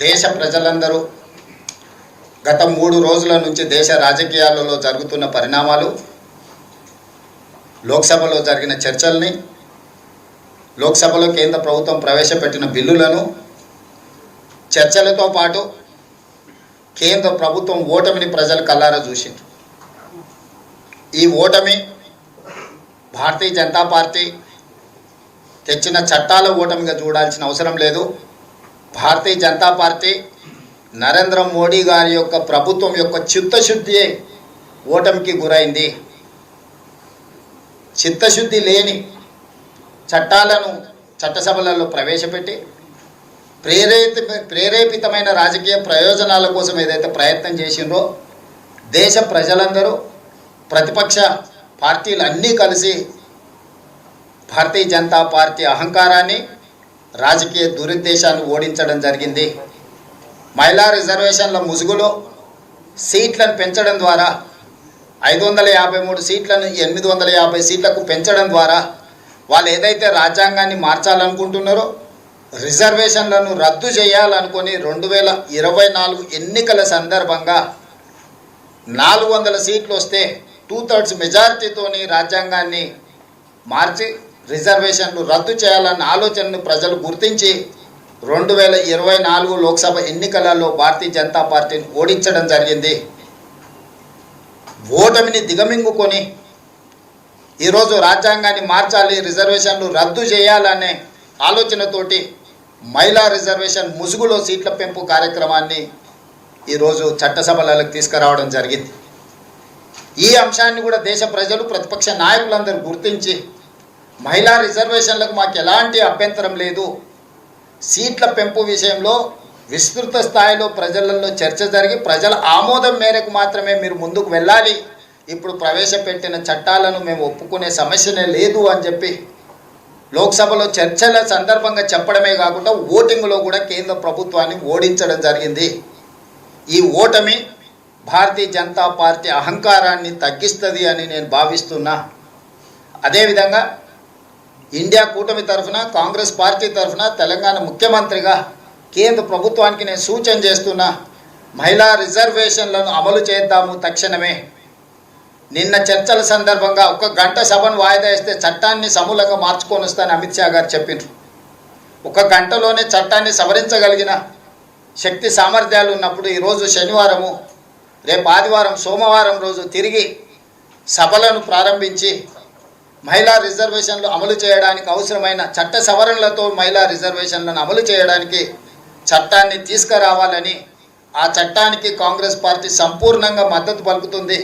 దేశ ప్రజలందరూ గత 3 రోజుల నుంచి దేశ రాజకీయాలలో జరుగుతున్న పరిణామాలు, లోక్సభలో జరిగిన చర్చల్ని, లోక్సభలో కేంద్ర ప్రభుత్వం ప్రవేశపెట్టిన బిల్లులను, చర్చలతో పాటు కేంద్ర ప్రభుత్వం ఓటమిని ప్రజలు కళ్ళారా చూసింది. ఈ ఓటమి భారతీయ జనతా పార్టీ తెచ్చిన చట్టాల ఓటమిగా చూడాల్సిన అవసరం లేదు. భారతీయ జనతా పార్టీ నరేంద్ర మోడీ గారి యొక్క ప్రభుత్వం యొక్క చిత్తశుద్ధి ఓటమికి గురైంది. చిత్తశుద్ధి లేని చట్టాలను చట్టసభలలో ప్రవేశపెట్టి ప్రేరేపితమైన రాజకీయ ప్రయోజనాల కోసం ఏదైతే ప్రయత్నం చేసిండ్రో దేశ ప్రజలందరూ, ప్రతిపక్ష పార్టీలు అన్నీ కలిసి భారతీయ జనతా పార్టీ అహంకారాన్ని, రాజకీయ దురుద్దేశాన్ని ఓడించడం జరిగింది. మహిళా రిజర్వేషన్ల ముసుగులో సీట్లను పెంచడం ద్వారా 553 సీట్లను 850 సీట్లకు పెంచడం ద్వారా వాళ్ళు ఏదైతే రాజ్యాంగాన్ని మార్చాలనుకుంటున్నారో, రిజర్వేషన్లను రద్దు చేయాలనుకొని 2024 ఎన్నికల సందర్భంగా 400 సీట్లు వస్తే 2/3 మెజారిటీతోని రాజ్యాంగాన్ని మార్చి రిజర్వేషన్లు రద్దు చేయాలన్న ఆలోచనను ప్రజలు గుర్తించి 2024 లోక్సభ ఎన్నికలలో భారతీయ జనతా పార్టీని ఓడించడం జరిగింది. ఓటమిని దిగమింగుకొని ఈరోజు రాజ్యాంగాన్ని మార్చాలి, రిజర్వేషన్లు రద్దు చేయాలనే ఆలోచనతోటి మహిళా రిజర్వేషన్ ముసుగులో సీట్ల పెంపు కార్యక్రమాన్ని ఈరోజు చట్టసభలకు తీసుకురావడం జరిగింది. ఈ అంశాన్ని కూడా దేశ ప్రజలు, ప్రతిపక్ష నాయకులందరూ గుర్తించి మహిళా రిజర్వేషన్లకు మాకు ఎలాంటి అభ్యంతరం లేదు, సీట్ల పెంపు విషయంలో విస్తృత స్థాయిలో ప్రజలలో చర్చ జరిగి ప్రజల ఆమోదం మేరకు మాత్రమే మీరు ముందుకు వెళ్ళాలి, ఇప్పుడు ప్రవేశపెట్టిన చట్టాలను మేము ఒప్పుకునే సమస్యనే లేదు అని చెప్పి లోక్సభలో చర్చల సందర్భంగా చెప్పడమే కాకుండా ఓటింగ్లో కూడా కేంద్ర ప్రభుత్వాన్ని ఓడించడం జరిగింది. ఈ ఓటమి భారతీయ జనతా పార్టీ అహంకారాన్ని తగ్గిస్తుంది అని నేను భావిస్తున్నా. అదేవిధంగా ఇండియా కూటమి తరఫున, కాంగ్రెస్ పార్టీ తరఫున తెలంగాణ ముఖ్యమంత్రిగా కేంద్ర ప్రభుత్వానికి నేను సూచన చేస్తున్నా, మహిళా రిజర్వేషన్లను అమలు చేద్దాము తక్షణమే. నిన్న చర్చల సందర్భంగా 1 గంట సభను వాయిదా వేస్తే చట్టాన్ని సమూలంగా మార్చుకొని వస్తానని అమిత్ షా గారు చెప్పిండ్రు. 1 గంటలోనే చట్టాన్ని సవరించగలిగిన శక్తి సామర్థ్యాలు ఉన్నప్పుడు ఈరోజు శనివారము, రేపు ఆదివారం, సోమవారం రోజు తిరిగి సభలను ప్రారంభించి మహిళా రిజర్వేషన్లు అమలు చేయడానికి అవసరమైన చట్ట సవరణలతో మహిళా రిజర్వేషన్లను అమలు చేయడానికి చట్టాన్ని తీసుకురావాలని, ఆ చట్టానికి కాంగ్రెస్ పార్టీ సంపూర్ణంగా మద్దతు పలుకుతుంది.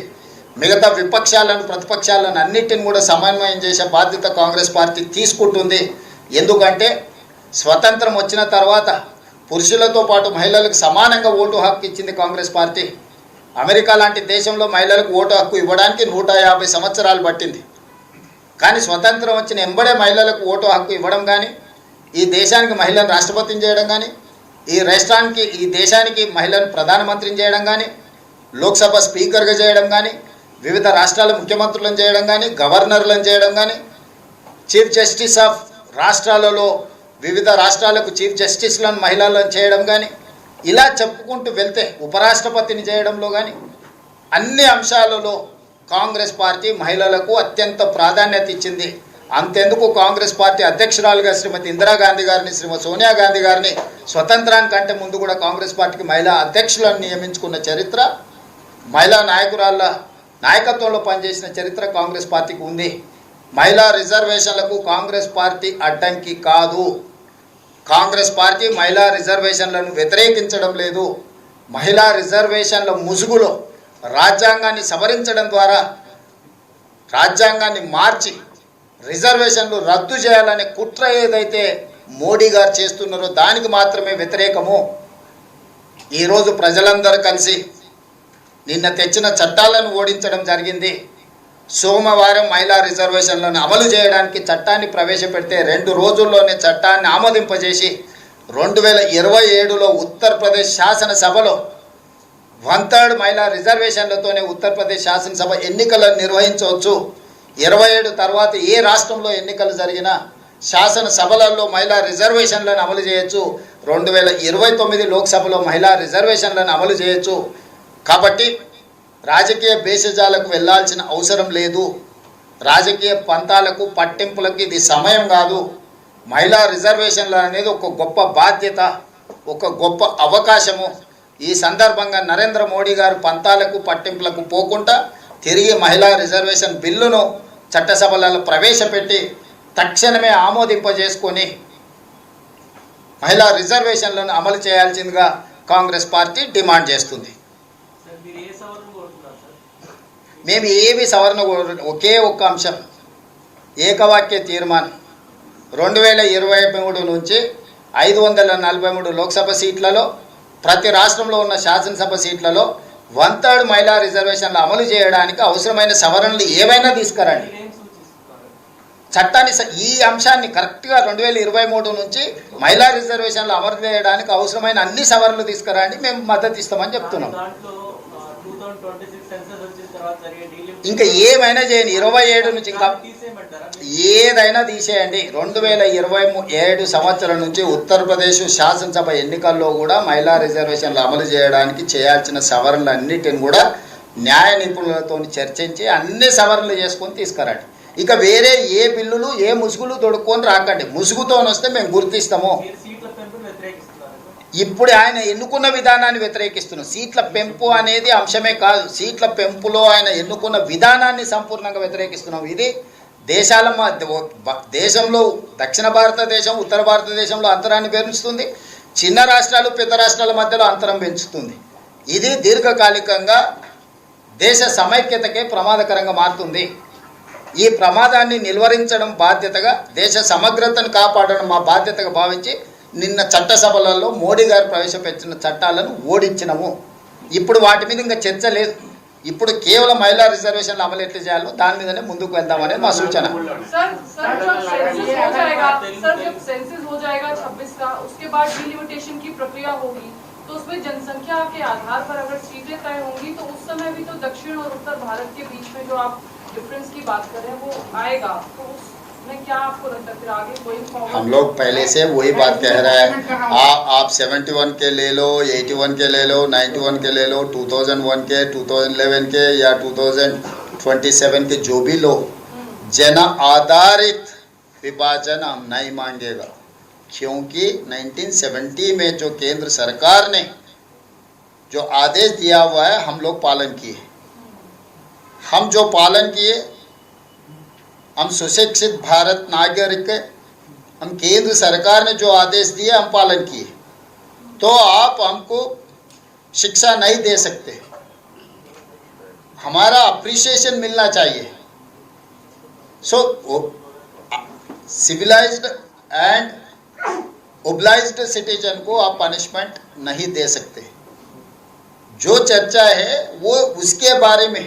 మిగతా విపక్షాలను, ప్రతిపక్షాలను అన్నిటిని కూడా సమన్వయం చేసే బాధ్యత కాంగ్రెస్ పార్టీ తీసుకుంటుంది. ఎందుకంటే స్వతంత్రం వచ్చిన తర్వాత పురుషులతో పాటు మహిళలకు సమానంగా ఓటు హక్కు ఇచ్చింది కాంగ్రెస్ పార్టీ. అమెరికా లాంటి దేశంలో మహిళలకు ఓటు హక్కు ఇవ్వడానికి 150 సంవత్సరాలు పట్టింది. కానీ స్వతంత్రం వచ్చిన ఎంబడే మహిళలకు ఓటు హక్కు ఇవ్వడం కానీ, ఈ దేశానికి మహిళను రాష్ట్రపతిని చేయడం కానీ, ఈ దేశానికి మహిళను ప్రధానమంత్రిని చేయడం కానీ, లోక్సభ స్పీకర్గా చేయడం కానీ, వివిధ రాష్ట్రాల ముఖ్యమంత్రులను చేయడం కానీ, గవర్నర్లను చేయడం కానీ, చీఫ్ జస్టిస్ ఆఫ్ రాష్ట్రాలలో వివిధ రాష్ట్రాలకు చీఫ్ జస్టిస్లను మహిళలను చేయడం కానీ, ఇలా చెప్పుకుంటూ వెళ్తే ఉపరాష్ట్రపతిని చేయడంలో కానీ అన్ని అంశాలలో కాంగ్రెస్ పార్టీ మహిళలకు అత్యంత ప్రాధాన్యత ఇచ్చింది. అంతెందుకు కాంగ్రెస్ పార్టీ అధ్యక్షురాలుగా శ్రీమతి ఇందిరాగాంధీ గారిని, శ్రీమతి సోనియా గాంధీ గారిని స్వతంత్రానికంటే ముందు కూడా కాంగ్రెస్ పార్టీకి మహిళా అధ్యక్షులను నియమించుకున్న చరిత్ర, మహిళా నాయకురాళ్ళ నాయకత్వంలో పనిచేసిన చరిత్ర కాంగ్రెస్ పార్టీకి ఉంది. మహిళా రిజర్వేషన్లకు కాంగ్రెస్ పార్టీ అడ్డంకి కాదు. కాంగ్రెస్ పార్టీ మహిళా రిజర్వేషన్లను వ్యతిరేకించడం లేదు. మహిళా రిజర్వేషన్ల ముసుగులో రాజ్యాంగాన్ని సవరించడం ద్వారా, రాజ్యాంగాన్ని మార్చి రిజర్వేషన్లు రద్దు చేయాలనే కుట్ర ఏదైతే మోడీ గారు చేస్తున్నారో దానికి మాత్రమే వ్యతిరేకము. ఈరోజు ప్రజలందరూ కలిసి నిన్న తెచ్చిన చట్టాలను ఓడించడం జరిగింది. సోమవారం మహిళా రిజర్వేషన్లను అమలు చేయడానికి చట్టాన్ని ప్రవేశపెడితే 2 రోజుల్లోనే చట్టాన్ని ఆమోదింపజేసి 2027లో ఉత్తరప్రదేశ్ శాసనసభలో 1/3 మహిళా రిజర్వేషన్లతోనే ఉత్తరప్రదేశ్ శాసనసభ ఎన్నికలను నిర్వహించవచ్చు. 27 తర్వాత ఏ రాష్ట్రంలో ఎన్నికలు జరిగినా శాసనసభలలో మహిళా రిజర్వేషన్లను అమలు చేయొచ్చు, 2029 లోక్సభలో మహిళా రిజర్వేషన్లను అమలు చేయొచ్చు. కాబట్టి రాజకీయ భేషజాలకు వెళ్ళాల్సిన అవసరం లేదు. రాజకీయ పంతాలకు పట్టింపులకు ఇది సమయం కాదు. మహిళా రిజర్వేషన్లు అనేది ఒక గొప్ప బాధ్యత, ఒక గొప్ప అవకాశము. ఈ సందర్భంగా నరేంద్ర మోడీ గారు పంతాలకు పట్టింపులకు పోకుండా తిరిగి మహిళా రిజర్వేషన్ బిల్లును చట్టసభలలో ప్రవేశపెట్టి తక్షణమే ఆమోదింపజేసుకొని మహిళా రిజర్వేషన్లను అమలు చేయాల్సిందిగా కాంగ్రెస్ పార్టీ డిమాండ్ చేస్తుంది. మేము ఏవి సవరణ, ఒకే ఒక్క అంశం, ఏకవాక్య తీర్మానం. 2023 నుంచి 543 లోక్సభ సీట్లలో, ప్రతి రాష్ట్రంలో ఉన్న శాసనసభ సీట్లలో 1/3 మహిళా రిజర్వేషన్లు అమలు చేయడానికి అవసరమైన సవరణలు ఏవైనా తీసుకురండి. చట్టాన్ని, ఈ అంశాన్ని కరెక్ట్గా 2023 నుంచి మహిళా రిజర్వేషన్లు అమలు చేయడానికి అవసరమైన అన్ని సవరణలు తీసుకురండి, మేము మద్దతు ఇస్తామని చెప్తున్నాం. ఇంకా ఏమైనా చేయండి, 27 నుంచి ఇంకా ఏదైనా తీసేయండి. 2027 సంవత్సరం నుంచి ఉత్తరప్రదేశ్ శాసనసభ ఎన్నికల్లో కూడా మహిళా రిజర్వేషన్లు అమలు చేయడానికి చేయాల్సిన సవరణలు అన్నిటిని కూడా న్యాయ నిపుణులతో చర్చించి అన్ని సవరణలు చేసుకొని తీసుకురండి. ఇక వేరే ఏ బిల్లులు, ఏ ముసుగులు తొడుక్కొని రాకండి. ముసుగుతో వస్తే మేము గుర్తిస్తాము. ఇప్పుడు ఆయన ఎన్నుకున్న విధానాన్ని వ్యతిరేకిస్తున్నాం. సీట్ల పెంపు అనేది అంశమే కాదు, సీట్ల పెంపులో ఆయన ఎన్నుకున్న విధానాన్ని సంపూర్ణంగా వ్యతిరేకిస్తున్నాం. ఇది దేశంలో దక్షిణ భారతదేశం, ఉత్తర భారతదేశంలో అంతరాన్ని పెంచుతుంది, చిన్న రాష్ట్రాలు పెద్ద రాష్ట్రాల మధ్యలో అంతరం పెంచుతుంది. ఇది దీర్ఘకాలికంగా దేశ సమైక్యతకే ప్రమాదకరంగా మారుతుంది. ఈ ప్రమాదాన్ని నిలువరించడం బాధ్యతగా, దేశ సమగ్రతను కాపాడడం మా బాధ్యతగా భావించి నిన్న చట్టసభలలో మోడీ గారు ప్రవేశపెట్టిన చట్టాలను ఓడించినము. ఇప్పుడు వాటి మీద ఇంకా చర్చ లేదు. ఇప్పుడు కేవలం మహిళా రిజర్వేషన్లు అమలు ఎట్లా చేయాలో దాని మీదనే ముందుకు వెళ్దామనేది మా సూచన. तो उसमें जनसंख्या के आधार पर अगर सीटें तय होंगी तो उस समय भी तो दक्षिण और उत्तर भारत के बीच में जो आप डिफरेंस की बात कर रहे हैं वो आएगा, तो उसमें क्या आपको लगता है फिर आगे कोई? हम लोग पहले से वही बात कह रहे हैं. आप 71 के ले लो, 81 के ले लो, 91 के ले लो, 2001 के, 2011 के या 2027 के जो भी लो, जन आधारित विभाजन हम नहीं मांगेगा. क्योंकि 1970 में जो केंद्र सरकार ने जो आदेश दिया हुआ है हम लोग पालन किए. हम जो पालन किए, हम सुशिक्षित भारत नागरिक, हम केंद्र सरकार ने जो आदेश दिए हम पालन किए. तो आप हमको शिक्षा नहीं दे सकते, हमारा अप्रिसिएशन मिलना चाहिए. सो सिविलाइज्ड एंड ओब्लाइज्ड सिटीजन को आप पनिशमेंट नहीं दे सकते. जो चर्चा है वो उसके बारे में,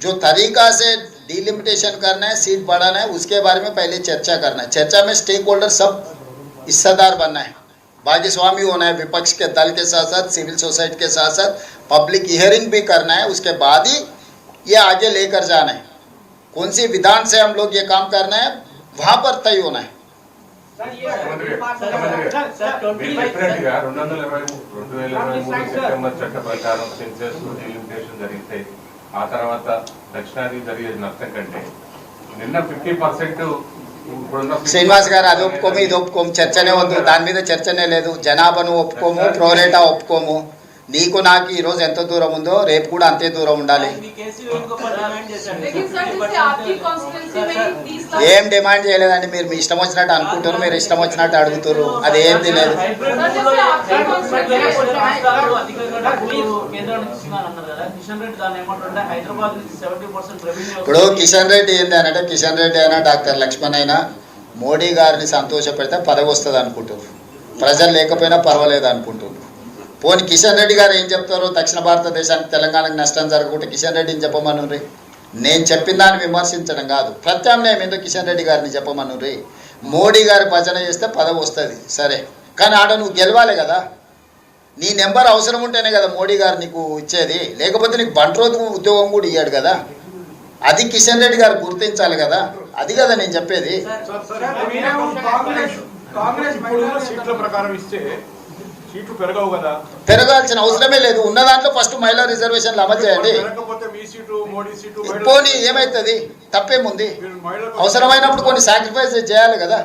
जो तरीका से डिलिमिटेशन करना है, सीट बढ़ाना है, उसके बारे में पहले चर्चा करना है. चर्चा में स्टेक होल्डर सब हिस्सेदार बनना है, भागस्वामी होना है. विपक्ष के दल के साथ साथ सिविल सोसाइटी के साथ साथ पब्लिक हियरिंग भी करना है. उसके बाद ही ये आगे लेकर जाना है. कौन सी विधान से हम लोग ये काम करना है वहाँ पर तय होना है. ఆ తర్వాత దక్షిణాది జరిగే నష్టం కంటే నిన్న 50% శ్రీనివాస్ గారు అది ఒప్పుకోము, ఇది ఒప్పుకోము, చర్చనే వద్దు, దాని మీద చర్చనే లేదు. జనాభాను ఒప్పుకోము, ప్రోరేటా ఒప్పుకోము. నీకు నాకు ఈరోజు ఎంత దూరం ఉందో రేపు కూడా అంతే దూరం ఉండాలి. ఏం డిమాండ్ చేయలేదండి. మీరు మీ ఇష్టం వచ్చినట్టు అనుకుంటారు, మీరు ఇష్టం వచ్చినట్టు అడుగుతారు, అది ఏం తెలియదు. ఇప్పుడు కిషన్ రెడ్డి ఏంది అంటే, కిషన్ రెడ్డి అయినా డాక్టర్ లక్ష్మణ్ అయినా మోడీ గారిని సంతోష పెడితే పదవి వస్తుంది అనుకుంటారు, ప్రజలు లేకపోయినా పర్వాలేదు అనుకుంటారు. పోనీ కిషన్ రెడ్డి గారు ఏం చెప్తారో, దక్షిణ భారతదేశానికి తెలంగాణకు నష్టం జరగకుండా కిషన్ రెడ్డిని చెప్పమనుర్రి. నేను చెప్పిన దాన్ని విమర్శించడం కాదు, ప్రత్యామ్నాయం ఏందో కిషన్ రెడ్డి గారిని చెప్పమనుర్రి. మోడీ గారి భజన చేస్తే పదవి వస్తుంది సరే, కానీ ఆడ నువ్వు గెలవాలి కదా. నీ నెంబర్ అవసరం ఉంటేనే కదా మోడీ గారు నీకు ఇచ్చేది, లేకపోతే నీకు బంట్రోతు ఉద్యోగం కూడా ఇయ్యాడు కదా. అది కిషన్ రెడ్డి గారు గుర్తించాలి కదా. అది కదా నేను చెప్పేది. కాంగ్రెస్ ఇప్పుడు సీట్ల ప్రకారం ఇస్తే సీట్లు పెరగవు కదా, పెరగాల్సిన అవసరమే లేదు. ఉన్న దాంట్లో ఫస్ట్ మహిళా రిజర్వేషన్లు అమలు చేయండి. పెరగకపోతే మీ సీటు మోడీ సీటు పోనీ ఏమవుతుంది, తప్పేముంది? అవసరమైనప్పుడు కొన్ని సాక్రిఫైస్ చేయాలి కదా.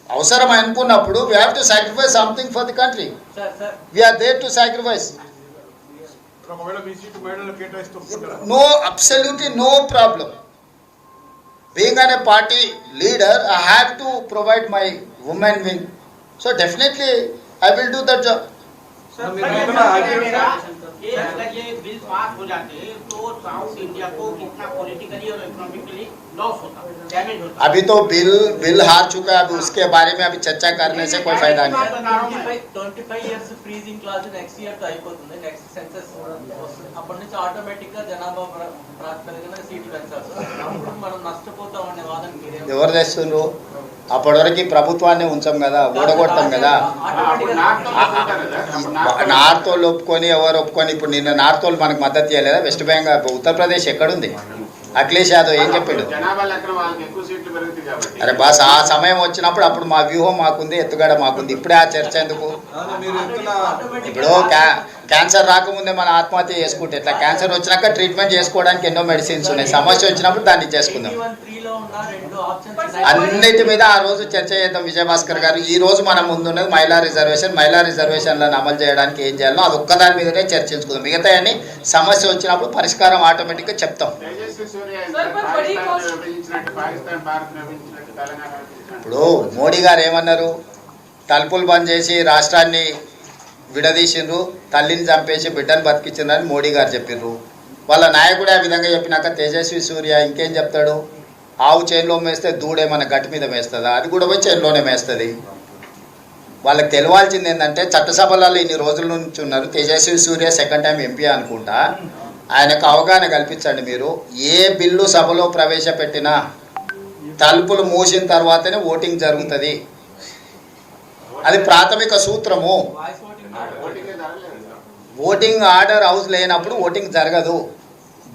అవసరం అనుకున్నప్పుడు we have to sacrifice something for the country. We are there to sacrifice. ఒకవేళ మీ సీటు మహిళలకు కేటాయిస్తుంటారా? No, absolutely no problem. Being a party leader, I have to provide my women wing. So definitely, I will do that job. ये अगर ये bill pass हो जाते तो south India को कितना पॉलिटिकली और इकोनॉमिकली लॉस होता, डैमेज होता। अभी तो बिल हार चुका है, अभी उसके बारे में अभी चर्चा करने से कोई फायदा नहीं है. 25 years freezing clause next year తో అయిపోతుంది. నెక్స్ట్ సెన్సస్ అప్పటి నుంచి ఆటోమేటిక్ గా జనాభా ప్రాతిపదికన సీట్లు పెంచాలి. అప్పుడు మనం నష్టపోతాం అనే వాదన మీరే. ఎవరు తెస్తుండ్రు? అప్పటి వరకు ప్రభుత్వాన్ని ఉంచాం కదా, ఓడగొట్టాం కదా. నార్త్ వాళ్ళు ఒప్పుకొని ఎవరు ఒప్పుకొని, ఇప్పుడు నిన్న నార్త్ వాళ్ళు మనకు మద్దతు ఇవ్వలేదా? వెస్ట్ బెంగాల్, ఉత్తరప్రదేశ్ ఎక్కడుంది? అఖిలేష్ యాదవ్ ఏం చెప్పాడు? అరే బాస్, ఆ సమయం వచ్చినప్పుడు అప్పుడు మా వ్యూహం మాకుంది, ఎత్తుగడ మాకుంది. ఇప్పుడే ఆ చర్చ ఎందుకు? ఇప్పుడు క్యాన్సర్ రాకముందే మన ఆత్మహత్య చేసుకుంటే ఎట్లా? క్యాన్సర్ వచ్చినాక ట్రీట్మెంట్ చేసుకోవడానికి ఎన్నో మెడిసిన్స్ ఉన్నాయి. సమస్య వచ్చినప్పుడు దాన్ని చేసుకుందాం. అన్నిటి మీద ఆ రోజు చర్చ చేద్దాం. విజయభాస్కర్ గారు, ఈ రోజు మనం ముందున్నది మహిళా రిజర్వేషన్. మహిళా రిజర్వేషన్లను అమలు చేయడానికి ఏం చేయాలో అది ఒక్కదాని మీదనే చర్చించుకుందాం. మిగతా అన్ని సమస్య వచ్చినప్పుడు పరిష్కారం ఆటోమేటిక్గా చెప్తాం. ఇప్పుడు మోడీ గారు ఏమన్నారు? తలుపులు బంద్ చేసి రాష్ట్రాన్ని విడదీసిండ్రు, తల్లిని చంపేసి బిడ్డను బతికించిండ్రని మోడీ గారు చెప్పిర్రు. వాళ్ళ నాయకుడే ఆ విధంగా చెప్పినాక తేజస్వి సూర్య ఇంకేం చెప్తాడు? ఆవు చేనులో మేస్తే దూడే మన గట్టి మీద మేస్తుందా? అది కూడా పోయి చేనులోనే మేస్తుంది. వాళ్ళకి తెలియాల్సింది ఏంటంటే, చట్టసభలలో ఇన్ని రోజుల నుంచి ఉన్నారు. తేజస్వి సూర్య సెకండ్ టైం ఎంపీ అనుకుంటా. ఆయనకు అవగాహన కల్పించండి. మీరు ఏ బిల్లు సభలో ప్రవేశపెట్టినా తలుపులు మూసిన తర్వాతనే ఓటింగ్ జరుగుతుంది. అది ప్రాథమిక సూత్రము. ఓటింగ్ ఆర్డర్ హౌస్ లేనప్పుడు ఓటింగ్ జరగదు.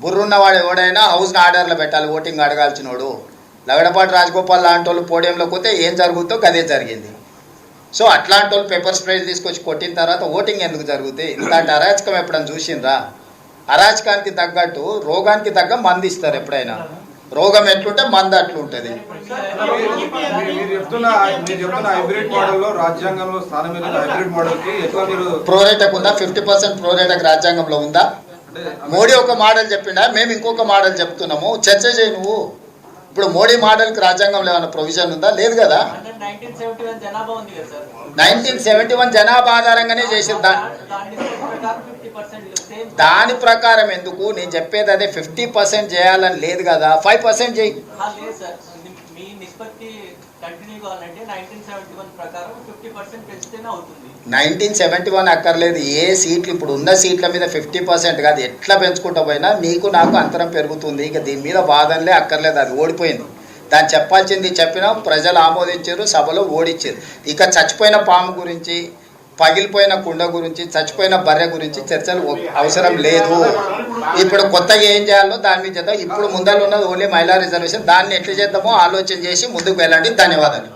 బుర్రున్నవాడు ఎవడైనా హౌస్ని ఆర్డర్లో పెట్టాలి. ఓటింగ్ అడగాల్సినోడు. లగడపాటి రాజగోపాల్ లాంటి వాళ్ళు పోడియంలోకి పోతే ఏం జరుగుతుందో అదే జరిగింది. సో అట్లాంటి వాళ్ళు పేపర్ స్ప్రేలు తీసుకొచ్చి కొట్టిన తర్వాత ఓటింగ్ ఎందుకు జరుగుతాయి? ఇంతటి అరాచకం ఎప్పుడైనా చూసిండ్రా? అరాచకానికి తగ్గట్టు రోగానికి తగ్గ మందు ఇస్తారు. ఎప్పుడైనా రోగం ఎట్లుంటే మందు అట్లుంటుంది. ప్రోరేటకు ఉందా? 50% ప్రోరేటకు రాజ్యాంగంలో ఉందా? మోడీ ఒక మోడల్ చెప్పిండా, మేము ఇంకొక మోడల్ చెప్తున్నాము. చర్చ చేయి నువ్వు. ఇప్పుడు మోడీ మోడల్కి రాజ్యాంగంలో ఏమైనా ప్రొవిజన్ ఉందా? లేదు కదా. 1971 జనాభా ఆధారంగానే చేసిన దాని ప్రకారం ఎందుకు? నేను చెప్పేది అదే. 50% చేయాలని లేదు కదా, 5% చేయి. 1971 అక్కర్లేదు. ఏ సీట్లు ఇప్పుడు ఉన్న సీట్ల మీద 50% కాదు, ఎట్లా పెంచుకుంటూ పోయినా నీకు నాకు అంతరం పెరుగుతుంది. ఇక దీని మీద వాదనలే అక్కర్లేదు. అది ఓడిపోయింది. దాన్ని చెప్పాల్సింది చెప్పినా ప్రజలు ఆమోదించారు, సభలో ఓడిచ్చారు. ఇక చచ్చిపోయిన పాము గురించి, పగిలిపోయిన కుండ గురించి, చచ్చిపోయిన బర్రె గురించి చర్చలు అవసరం లేదు. ఇప్పుడు కొత్తగా ఏం చేయాలో దాని మీద చేద్దాం. ఇప్పుడు ముందర ఉన్నది ఓన్లీ మహిళా రిజర్వేషన్. దాన్ని ఎట్లా చేద్దామో ఆలోచన చేసి ముందుకు వెళ్ళండి. ధన్యవాదాలు.